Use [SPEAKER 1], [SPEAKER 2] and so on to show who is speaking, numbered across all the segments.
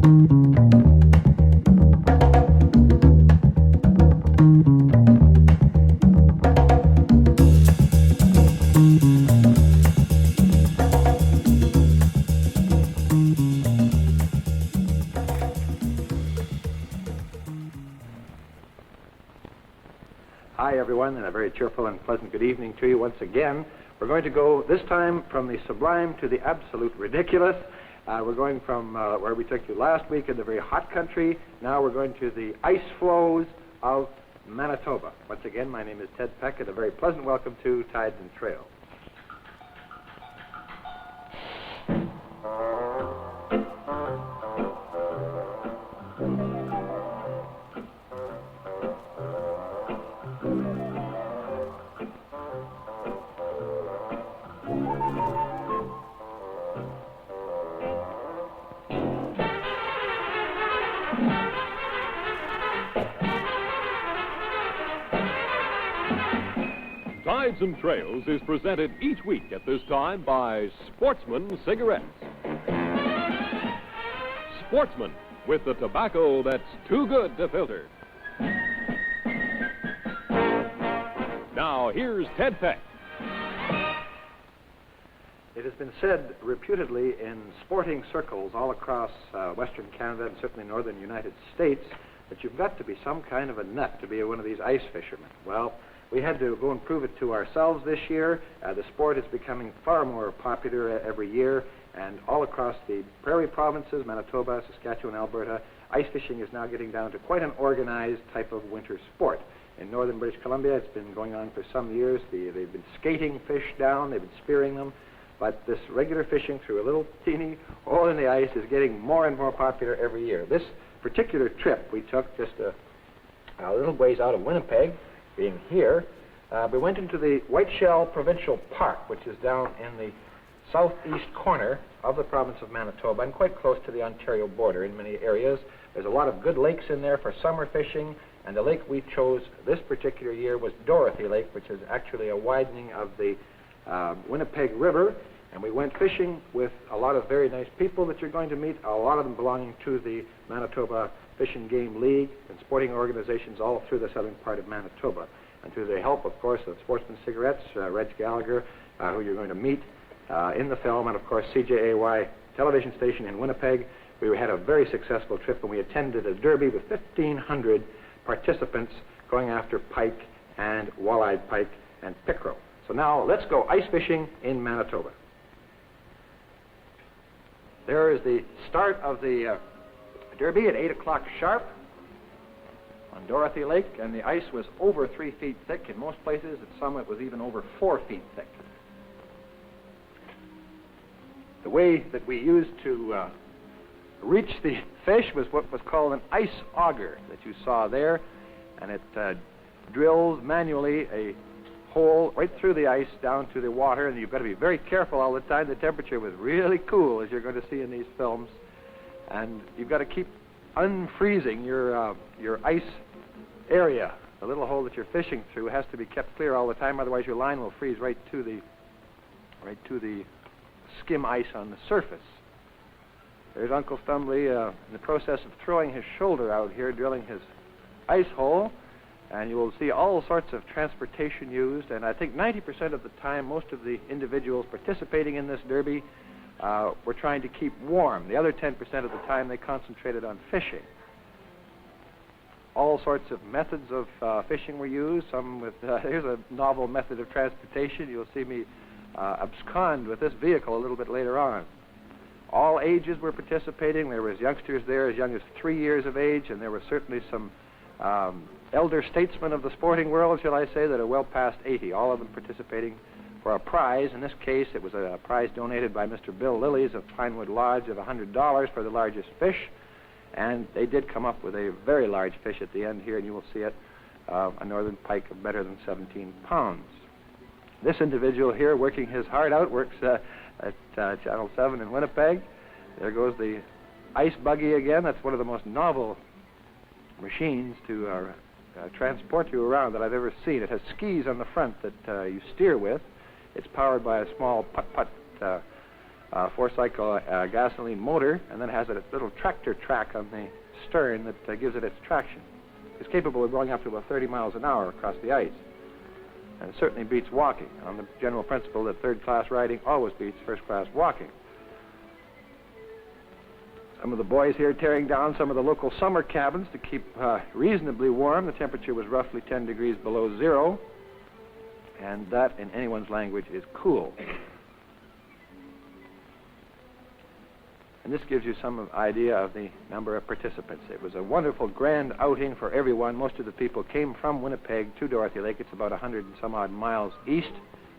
[SPEAKER 1] Hi, everyone, and a very cheerful and pleasant good evening to you once again. We're going to go this time from the sublime to the absolute ridiculous. We're going from where we took you last week in the very hot country. Now we're going to the ice flows of Manitoba. Once again, my name is Ted Peck, and a very pleasant welcome to Tides and Trails.
[SPEAKER 2] Tides and Trails is presented each week at this time by Sportsman Cigarettes. Sportsman, with the tobacco that's too good to filter. Now, here's Ted Peck.
[SPEAKER 1] It has been said reputedly in sporting circles all across Western Canada and certainly northern United States that you've got to be some kind of a nut to be one of these ice fishermen. Well, we had to go and prove it to ourselves this year. The sport is becoming far more popular every year, and all across the prairie provinces, Manitoba, Saskatchewan, Alberta, ice fishing is now getting down to quite an organized type of winter sport. In northern British Columbia, it's been going on for some years. They've been skating fish down, they've been spearing them, but this regular fishing through a little teeny hole in the ice is getting more and more popular every year. This particular trip we took just a little ways out of Winnipeg, being here, we went into the Whiteshell Provincial Park, which is down in the southeast corner of the province of Manitoba and quite close to the Ontario border in many areas. There's a lot of good lakes in there for summer fishing, and the lake we chose this particular year was Dorothy Lake, which is actually a widening of the Winnipeg River, and we went fishing with a lot of very nice people that you're going to meet, a lot of them belonging to the Manitoba Fish and Game League and sporting organizations all through the southern part of Manitoba. And through the help, of course, of Sportsman Cigarettes, Reg Gallagher, who you're going to meet in the film, and of course CJAY television station in Winnipeg, we had a very successful trip, and we attended a derby with 1,500 participants going after pike and walleye pike and pickerel. So now let's go ice fishing in Manitoba. There is the start of the derby at 8 o'clock sharp on Dorothy Lake, and the ice was over 3 feet thick. In most places, at some it was even over 4 feet thick. The way that we used to reach the fish was what was called an ice auger that you saw there, and it drills manually a hole right through the ice down to the water, and you've got to be very careful all the time. The temperature was really cool, as you're going to see in these films. And you've got to keep unfreezing your ice area. The little hole that you're fishing through has to be kept clear all the time, otherwise your line will freeze right to the skim ice on the surface. There's Uncle Stumbly in the process of throwing his shoulder out here, drilling his ice hole, and you will see all sorts of transportation used, and I think 90% of the time most of the individuals participating in this derby were trying to keep warm. The other 10% of the time they concentrated on fishing. All sorts of methods of fishing were used. Some with, here's a novel method of transportation. You'll see me abscond with this vehicle a little bit later on. All ages were participating. There was youngsters there as young as 3 years of age, and there were certainly some elder statesmen of the sporting world, shall I say, that are well past 80, all of them participating for a prize. In this case, it was a prize donated by Mr. Bill Lillies of Pinewood Lodge of $100 for the largest fish, and they did come up with a very large fish at the end here, and you will see it, a northern pike of better than 17 pounds. This individual here, working his heart out, works at Channel 7 in Winnipeg. There goes the ice buggy again. That's one of the most novel machines to transport you around that I've ever seen. It has skis on the front that you steer with. It's powered by a small putt-putt four-cycle gasoline motor, and then has a little tractor track on the stern that gives it its traction. It's capable of going up to about 30 miles an hour across the ice. And it certainly beats walking, on the general principle that third-class riding always beats first-class walking. Some of the boys here tearing down some of the local summer cabins to keep reasonably warm. The temperature was roughly 10 degrees below zero, and that, in anyone's language, is cool. And this gives you some idea of the number of participants. It was a wonderful, grand outing for everyone. Most of the people came from Winnipeg to Dorothy Lake. It's about 100 and some odd miles east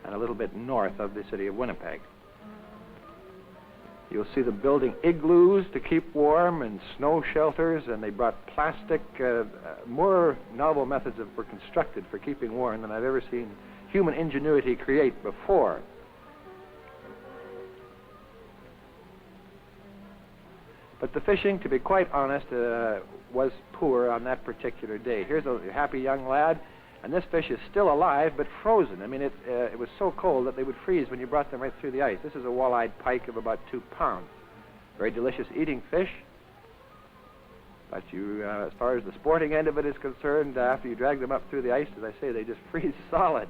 [SPEAKER 1] and a little bit north of the city of Winnipeg. You'll see them building igloos to keep warm and snow shelters, and they brought plastic. More novel methods were constructed for keeping warm than I've ever seen human ingenuity create before. But the fishing, to be quite honest, was poor on that particular day. Here's a happy young lad, and this fish is still alive but frozen. I mean, it was so cold that they would freeze when you brought them right through the ice. This is a walleyed pike of about 2 pounds. Very delicious eating fish. But you, as far as the sporting end of it is concerned, after you drag them up through the ice, as I say, they just freeze solid.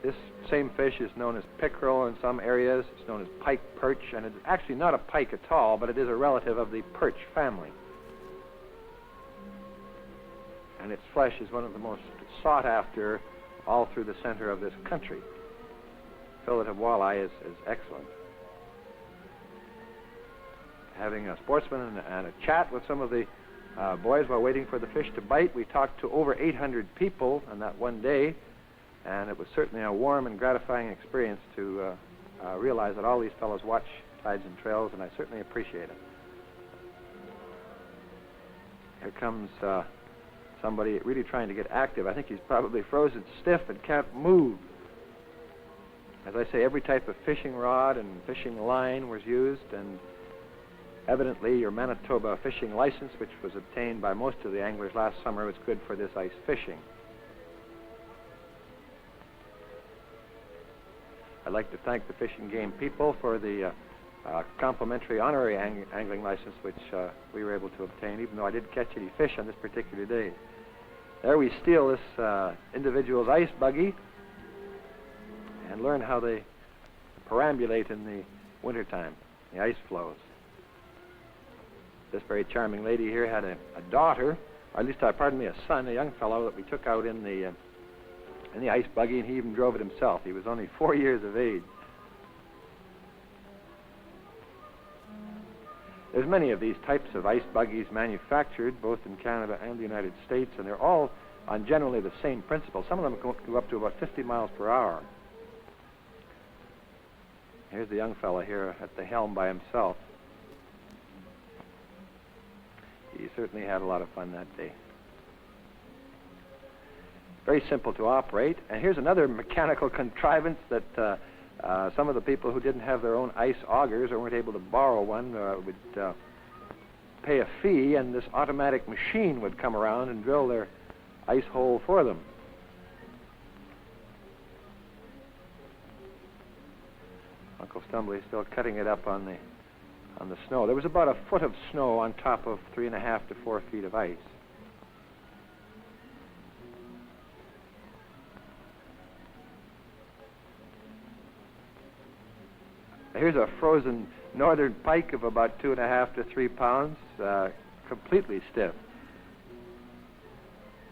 [SPEAKER 1] This same fish is known as pickerel in some areas. It's known as pike perch, and it's actually not a pike at all, but it is a relative of the perch family. And its flesh is one of the most sought after all through the center of this country. Fillet of walleye is excellent. Having a sportsman and a chat with some of the boys while waiting for the fish to bite, we talked to over 800 people on that one day. And it was certainly a warm and gratifying experience to realize that all these fellows watch Tides and Trails, and I certainly appreciate it. Here comes somebody really trying to get active. I think he's probably frozen stiff and can't move. As I say, every type of fishing rod and fishing line was used, and evidently your Manitoba fishing license, which was obtained by most of the anglers last summer, was good for this ice fishing. I'd like to thank the Fish and Game people for the complimentary honorary angling license which we were able to obtain, even though I didn't catch any fish on this particular day. There we steal this individual's ice buggy and learn how they perambulate in the wintertime, the ice flows. This very charming lady here had a daughter, or at least, pardon me, a son, a young fellow that we took out in the ice buggy, and he even drove it himself. He was only 4 years of age. There's many of these types of ice buggies manufactured, both in Canada and the United States, and they're all on generally the same principle. Some of them go up to about 50 miles per hour. Here's the young fellow here at the helm by himself. He certainly had a lot of fun that day. Very simple to operate. And here's another mechanical contrivance that some of the people who didn't have their own ice augers or weren't able to borrow one would pay a fee, and this automatic machine would come around and drill their ice hole for them. Uncle Stumbly is still cutting it up on the snow. There was about a foot of snow on top of 3.5 to 4 feet of ice. Here's a frozen northern pike of about 2.5 to 3 pounds, completely stiff.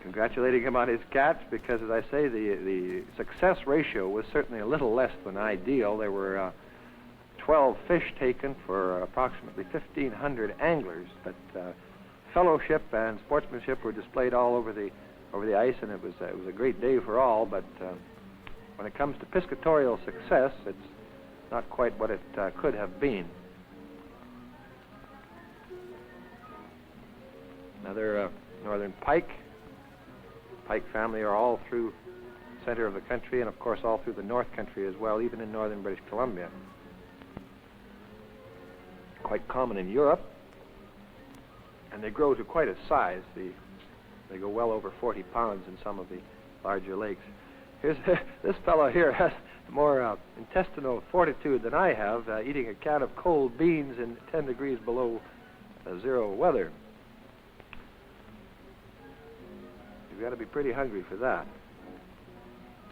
[SPEAKER 1] Congratulating him on his catch, because, as I say, the success ratio was certainly a little less than ideal. There were 12 fish taken for approximately 1,500 anglers, but fellowship and sportsmanship were displayed all over the ice, and it was a great day for all. But when it comes to piscatorial success, it's not quite what it could have been. Another northern pike. Pike family are all through the center of the country, and of course all through the North Country as well, even in northern British Columbia. Quite common in Europe, and they grow to quite a size. They go well over 40 pounds in some of the larger lakes. Here's this fellow here has more intestinal fortitude than I have, eating a can of cold beans in 10 degrees below zero weather. You've got to be pretty hungry for that.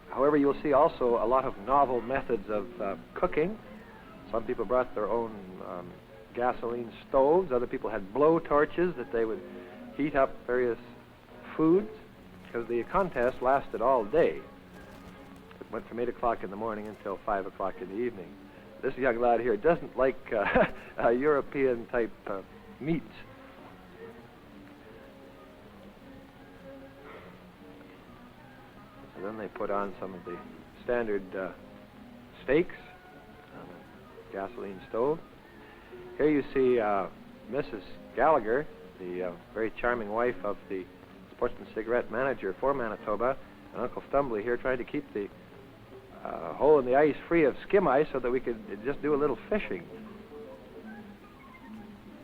[SPEAKER 1] However, you'll see also a lot of novel methods of cooking. Some people brought their own gasoline stoves. Other people had blow torches that they would heat up various foods, because the contest lasted all day. It went from 8 o'clock in the morning until 5 o'clock in the evening. This young lad here doesn't like European-type meats. So then they put on some of the standard steaks on a gasoline stove. Here you see Mrs. Gallagher, the very charming wife of the Sportsman Cigarette manager for Manitoba, and Uncle Stumbly here trying to keep the hole in the ice free of skim ice so that we could just do a little fishing.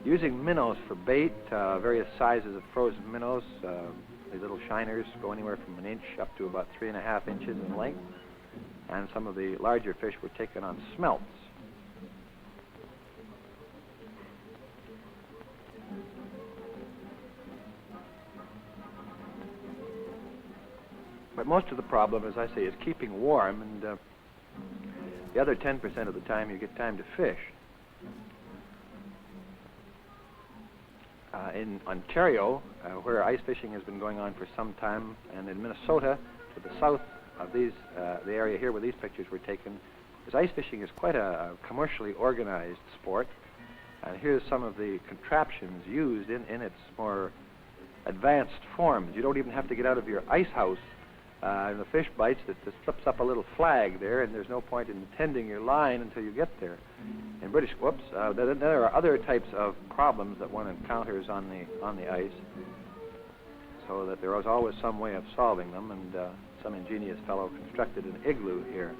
[SPEAKER 1] Using minnows for bait, various sizes of frozen minnows. These little shiners go anywhere from 1 inch up to about 3.5 inches in length. And some of the larger fish were taken on smelts. But most of the problem, as I say, is keeping warm, and the other 10% of the time you get time to fish. In Ontario, where ice fishing has been going on for some time, and in Minnesota, to the south of these, the area here where these pictures were taken, is ice fishing is quite a commercially organized sport. And here's some of the contraptions used in its more advanced forms. You don't even have to get out of your ice house. And the fish bites, that just slips up a little flag there, and there's no point in tending your line until you get there. In British, there are other types of problems that one encounters on the ice, so that there is always some way of solving them, and some ingenious fellow constructed an igloo here.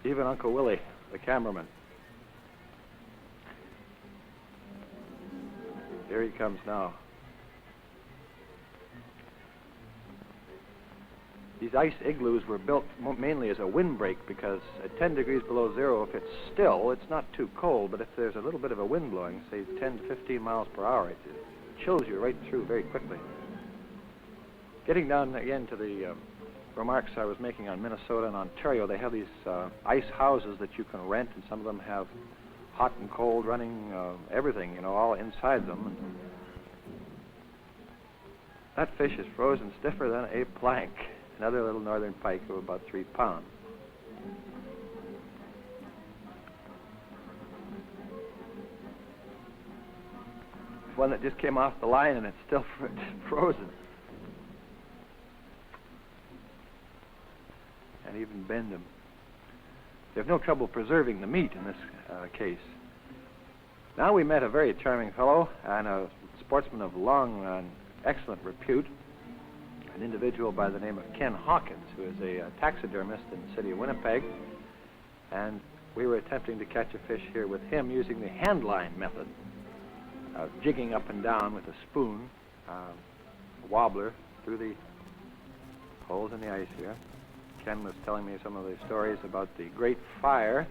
[SPEAKER 1] Even Uncle Willie, the cameraman. Here he comes now. These ice igloos were built mainly as a windbreak, because at 10 degrees below zero, if it's still, it's not too cold, but if there's a little bit of a wind blowing, say 10 to 15 miles per hour, it chills you right through very quickly. Getting down again to the remarks I was making on Minnesota and Ontario, they have these ice houses that you can rent, and some of them have hot and cold running, everything, you know, all inside them. And that fish is frozen stiffer than a plank. Another little northern pike of about 3 pounds. One that just came off the line and it's still frozen. And even bend them. They have no trouble preserving the meat in this case. Now we met a very charming fellow and a sportsman of long and excellent repute. An individual by the name of Ken Hawkins, who is a taxidermist in the city of Winnipeg, and we were attempting to catch a fish here with him using the hand line method, jigging up and down with a spoon, a wobbler through the holes in the ice here. Ken was telling me some of the stories about the Great Fire,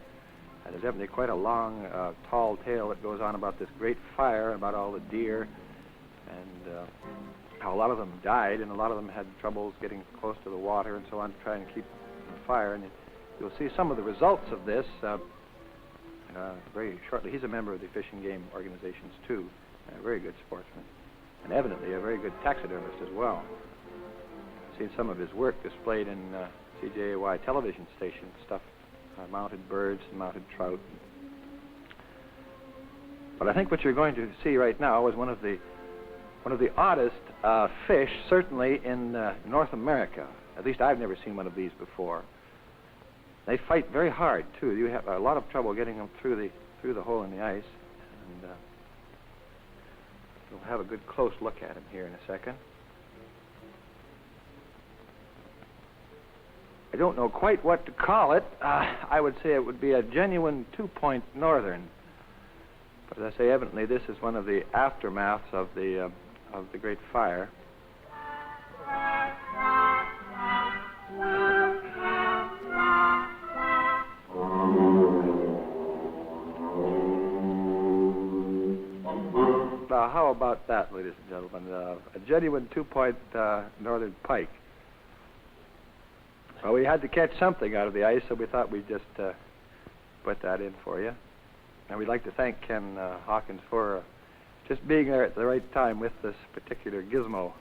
[SPEAKER 1] and there's evidently quite a long, tall tale that goes on about this Great Fire, about all the deer, and how a lot of them died, and a lot of them had troubles getting close to the water and so on to try and keep the fire. And you'll see some of the results of this very shortly. He's a member of the Fish and Game organizations, too. A very good sportsman. And evidently a very good taxidermist as well. I've seen some of his work displayed in CJAY television station stuff, mounted birds and mounted trout. But I think what you're going to see right now is one of the oddest fish, certainly in North America. At least I've never seen one of these before. They fight very hard too. You have a lot of trouble getting them through the hole in the ice. And we'll have a good close look at him here in a second. I don't know quite what to call it. I would say it would be a genuine 2-point northern. But as I say, evidently this is one of the aftermaths of the Great Fire. Now, how about that, ladies and gentlemen? A genuine two-point northern pike. Well, we had to catch something out of the ice, so we thought we'd just put that in for you. And we'd like to thank Ken Hawkins for just being there at the right time with this particular gizmo.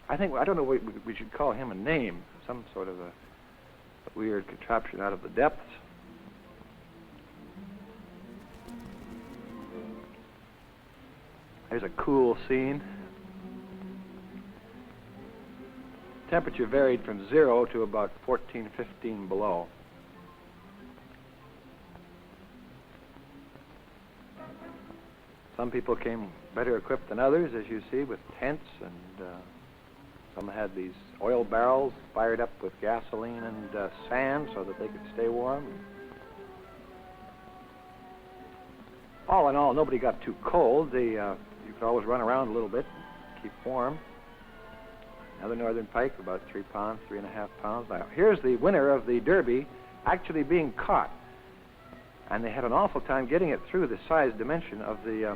[SPEAKER 1] I don't know, we should call him a name, some sort of a weird contraption out of the depths. There's a cool scene. Temperature varied from 0 to about 14, 15 below. Some people came better equipped than others, as you see, with tents, and some had these oil barrels fired up with gasoline and sand so that they could stay warm. All in all, nobody got too cold. You could always run around a little bit and keep warm. Another northern pike, about 3 pounds, 3.5 pounds. Now, here's the winner of the Derby actually being caught. And they had an awful time getting it through the size dimension of the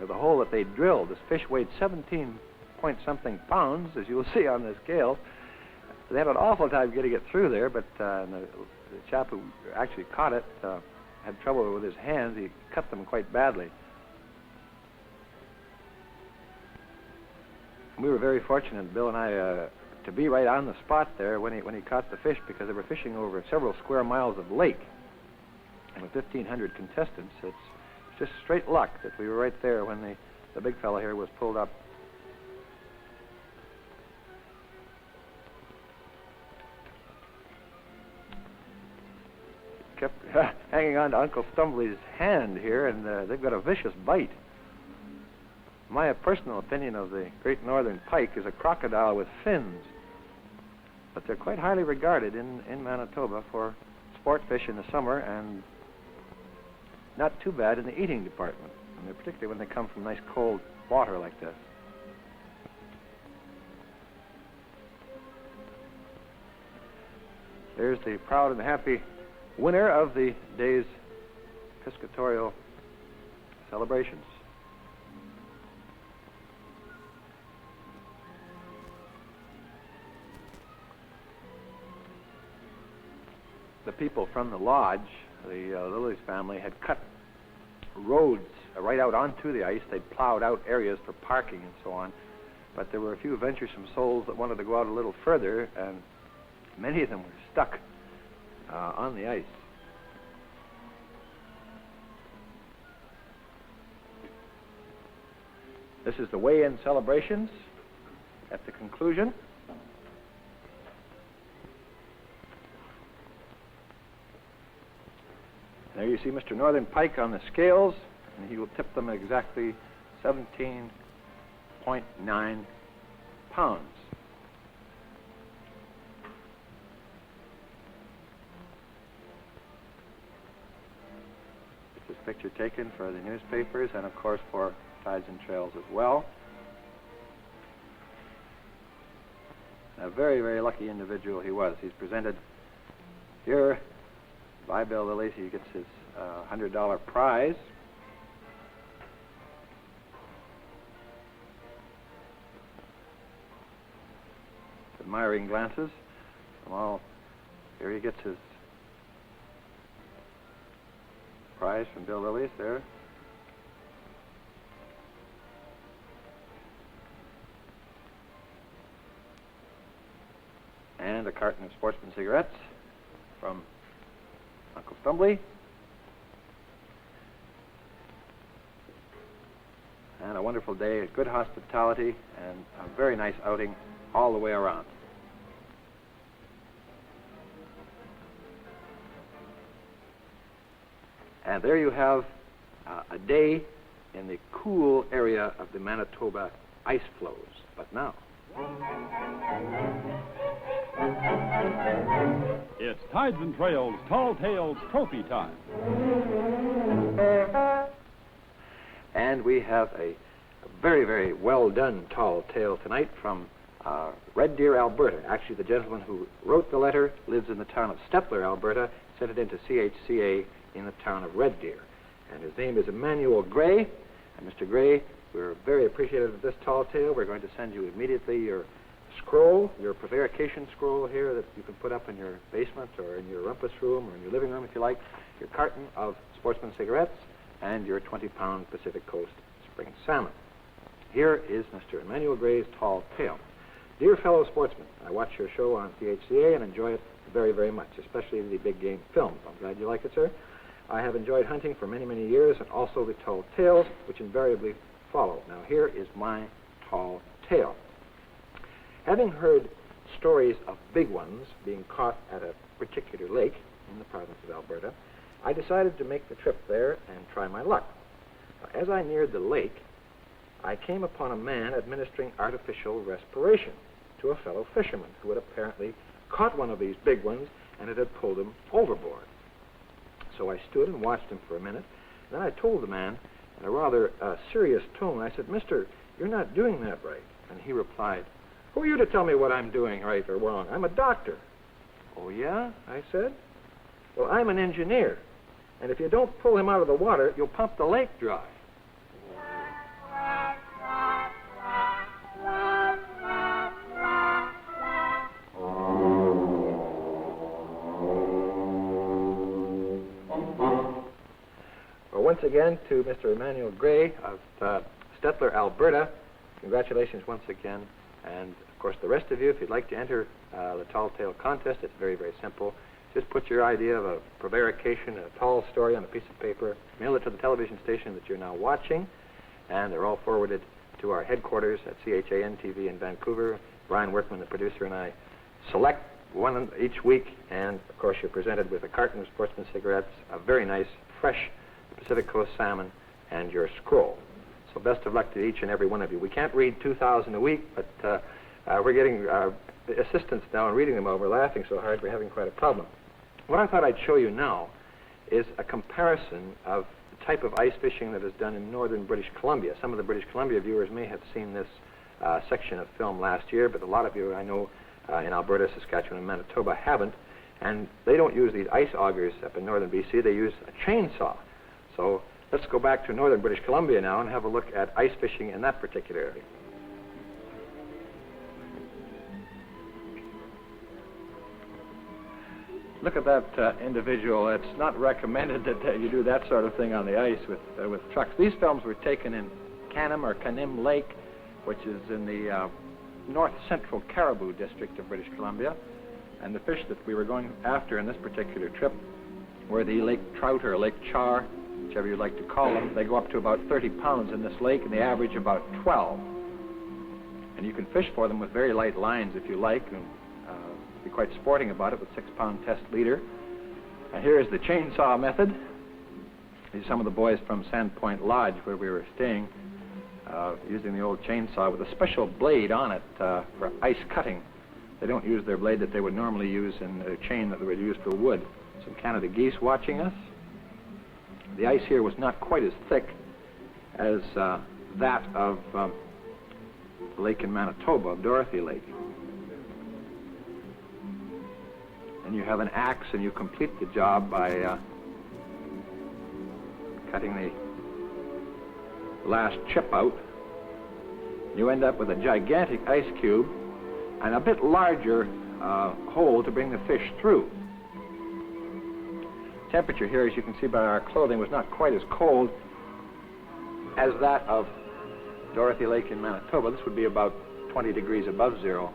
[SPEAKER 1] hole that they drilled. This fish weighed 17-point-something pounds, as you will see on the scale. They had an awful time getting it through there, but the chap who actually caught it had trouble with his hands. He cut them quite badly. We were very fortunate, Bill and I, to be right on the spot there when he caught the fish, because they were fishing over several square miles of lake. And with 1,500 contestants, it's just straight luck that we were right there when the big fella here was pulled up. Kept hanging on to Uncle Stumbly's hand here, and they've got a vicious bite. My personal opinion of the great northern pike is a crocodile with fins. But they're quite highly regarded in Manitoba for sport fish in the summer, and not too bad in the eating department, and particularly when they come from nice cold water like this. There's the proud and happy winner of the day's piscatorial celebrations. The people from the lodge, the Lilly's family, had cut roads right out onto the ice. They'd plowed out areas for parking and so on. But there were a few venturesome souls that wanted to go out a little further, and many of them were stuck on the ice. This is the weigh-in celebrations at the conclusion. There you see Mr. Northern Pike on the scales, and he will tip them at exactly 17.9 pounds. This is a picture taken for the newspapers and, of course, for Tides and Trails as well. A very, very lucky individual he was. He's presented here by Bill Lilly. He gets his $100 prize. Admiring glances from all. Here he gets his prize from Bill Lilly's there. And a carton of Sportsman cigarettes from Uncle Stumbly. And a wonderful day, good hospitality, and a very nice outing all the way around. And there you have a day in the cool area of the Manitoba ice floes. But now,
[SPEAKER 3] it's Tides and Trails Tall Tales Trophy time.
[SPEAKER 1] And we have a very, very well done tall tale tonight from Red Deer, Alberta. Actually, the gentleman who wrote the letter lives in the town of Stettler, Alberta, sent it into CHCA in the town of Red Deer. And his name is Emmanuel Gray. And Mr. Gray, we're very appreciative of this tall tale. We're going to send you immediately your scroll, your prevarication scroll here that you can put up in your basement or in your rumpus room or in your living room if you like, your carton of Sportsman cigarettes, and your 20-pound Pacific Coast spring salmon. Here is Mr. Emmanuel Gray's tall tale. Dear fellow sportsmen, I watch your show on CHCA and enjoy it very, very much, especially the big game films. I'm glad you like it, sir. I have enjoyed hunting for many, many years, and also the tall tales, which invariably follow. Now, here is my tall tale. Having heard stories of big ones being caught at a particular lake in the province of Alberta, I decided to make the trip there and try my luck. Now, as I neared the lake, I came upon a man administering artificial respiration to a fellow fisherman who had apparently caught one of these big ones and it had pulled him overboard. So I stood and watched him for a minute. Then I told the man in a rather serious tone, I said, "Mister, you're not doing that right." And he replied, "Who are you to tell me what I'm doing right or wrong? I'm a doctor." "Oh, yeah?" I said. "Well, I'm an engineer. And if you don't pull him out of the water, you'll pump the lake dry." Once again to Mr. Emmanuel Gray of Stettler, Alberta. Congratulations once again. And, of course, the rest of you, if you'd like to enter the Tall Tale Contest, it's very, very simple. Just put your idea of a prevarication, a tall story on a piece of paper, mail it to the television station that you're now watching, and they're all forwarded to our headquarters at CHAN-TV in Vancouver. Brian Workman, the producer, and I select one each week, and, of course, you're presented with a carton of Sportsman cigarettes, a very nice, fresh Pacific Coast salmon, and your scroll. So best of luck to each and every one of you. We can't read 2,000 a week, but we're getting assistance now in reading them all. We're laughing so hard we're having quite a problem. What I thought I'd show you now is a comparison of the type of ice fishing that is done in northern British Columbia. Some of the British Columbia viewers may have seen this section of film last year, but a lot of you, I know, in Alberta, Saskatchewan, and Manitoba haven't. And they don't use these ice augers up in northern BC. They use a chainsaw. So let's go back to northern British Columbia now and have a look at ice fishing in that particular area. Look at that individual. It's not recommended that you do that sort of thing on the ice with trucks. These films were taken in Canim or Canim Lake, which is in the north central Caribou district of British Columbia. And the fish that we were going after in this particular trip were the lake trout or lake char, whichever you like to call them. They go up to about 30 pounds in this lake, and they average about 12. And you can fish for them with very light lines if you like, and be quite sporting about it with 6-pound test leader. And here is the chainsaw method. These are some of the boys from Sandpoint Lodge where we were staying, using the old chainsaw with a special blade on it for ice cutting. They don't use their blade that they would normally use in a chain that they would use for wood. Some Canada geese watching us. The ice here was not quite as thick as that of the lake in Manitoba, of Dorothy Lake. And you have an axe and you complete the job by cutting the last chip out. You end up with a gigantic ice cube and a bit larger hole to bring the fish through. Temperature here, as you can see by our clothing, was not quite as cold as that of Dorothy Lake in Manitoba. This would be about 20 degrees above zero.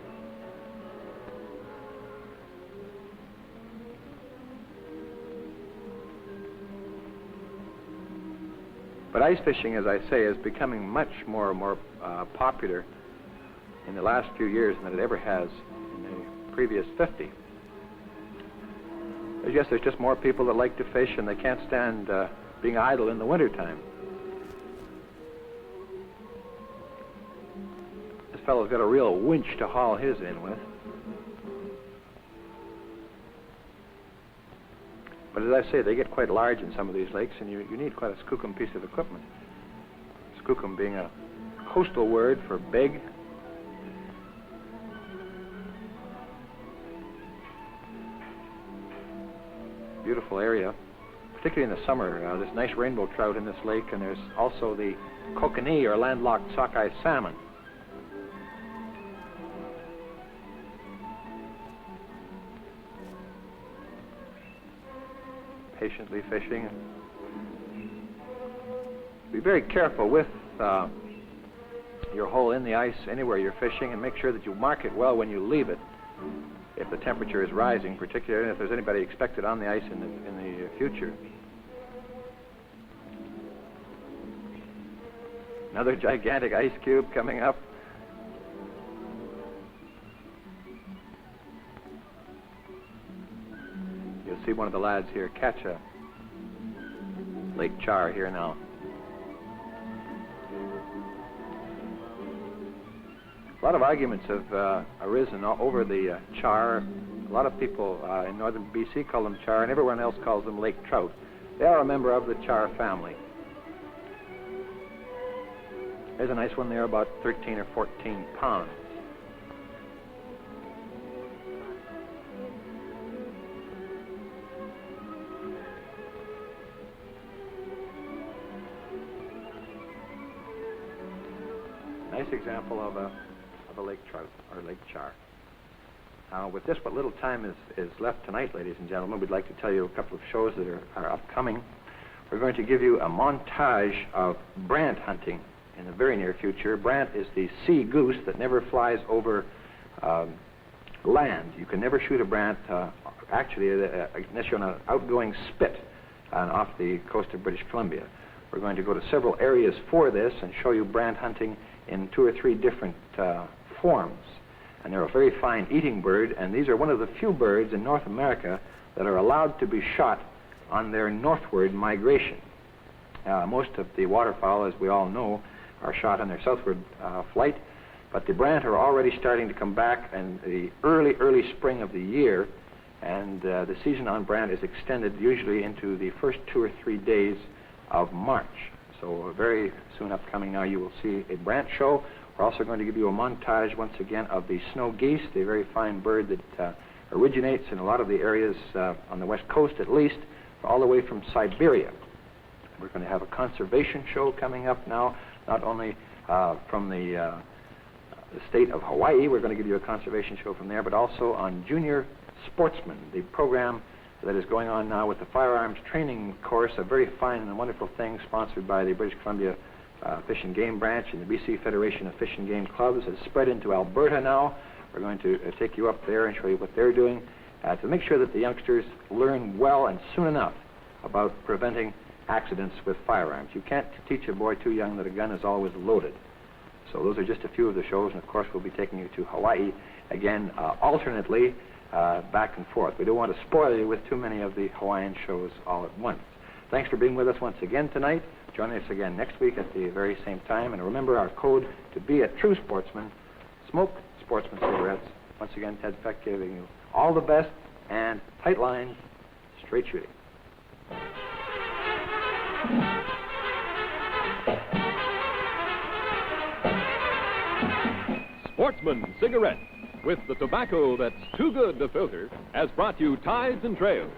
[SPEAKER 1] But ice fishing, as I say, is becoming much more popular in the last few years than it ever has in the previous 50. Yes, there's just more people that like to fish, and they can't stand being idle in the wintertime. This fellow's got a real winch to haul his in with. But as I say, they get quite large in some of these lakes, and you need quite a skookum piece of equipment. Skookum being a coastal word for big. beautiful area, particularly in the summer. There's nice rainbow trout in this lake, and there's also the kokanee, or landlocked sockeye salmon. Patiently fishing. Be very careful with your hole in the ice anywhere you're fishing, and make sure that you mark it well when you leave it if the temperature is rising, particularly if there's anybody expected on the ice in the future. Another gigantic ice cube coming up. You'll see one of the lads here catch a lake char here now. A lot of arguments have arisen over the char. A lot of people in northern BC call them char, and everyone else calls them lake trout. They are a member of the char family. There's a nice one there, about 13 or 14 pounds. Nice example of a lake trout, or lake char. Now, with this, what little time is left tonight, ladies and gentlemen, we'd like to tell you a couple of shows that are upcoming. We're going to give you a montage of brant hunting in the very near future. Brant is the sea goose that never flies over land. You can never shoot a brant, actually, unless you're on an outgoing spit off the coast of British Columbia. We're going to go to several areas for this and show you brant hunting in 2 or 3 different forms. And they're a very fine eating bird, and these are one of the few birds in North America that are allowed to be shot on their northward migration. Most of the waterfowl, as we all know, are shot on their southward flight, but the brant are already starting to come back in the early spring of the year, and the season on brant is extended usually into the first 2 or 3 days of March. So very soon upcoming now you will see a brant show. We're also going to give you a montage once again of the snow geese, the very fine bird that originates in a lot of the areas on the west coast at least, all the way from Siberia. We're going to have a conservation show coming up now, not only from the state of Hawaii. We're going to give you a conservation show from there, but also on Junior Sportsman, the program that is going on now with the firearms training course, a very fine and wonderful thing sponsored by the British Columbia Fish and Game Branch and the BC Federation of Fish and Game Clubs. Has spread into Alberta now. We're going to take you up there and show you what they're doing to make sure that the youngsters learn well and soon enough about preventing accidents with firearms. You can't teach a boy too young that a gun is always loaded. So those are just a few of the shows, and of course we'll be taking you to Hawaii again alternately back and forth. We don't want to spoil you with too many of the Hawaiian shows all at once. Thanks for being with us once again tonight. Join us again next week at the very same time, and remember our code to be a true sportsman: smoke Sportsman cigarettes. Once again, Ted Feck giving you all the best and tight lines, straight shooting.
[SPEAKER 2] Sportsman Cigarette, with the tobacco that's too good to filter, has brought you Tides and Trails.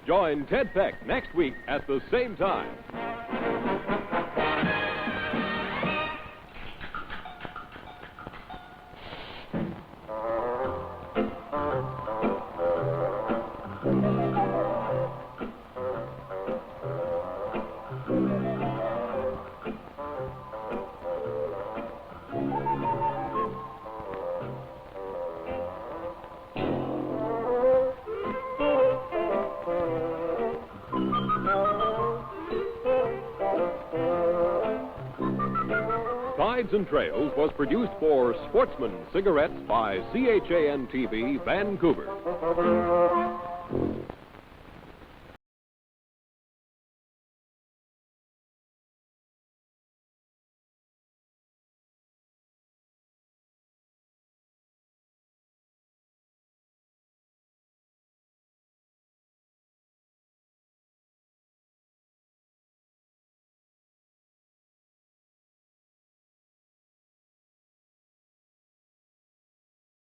[SPEAKER 2] Join Ted Feck next week at the same time. Tides and Trails was produced for Sportsman Cigarettes by CHAN-TV, Vancouver.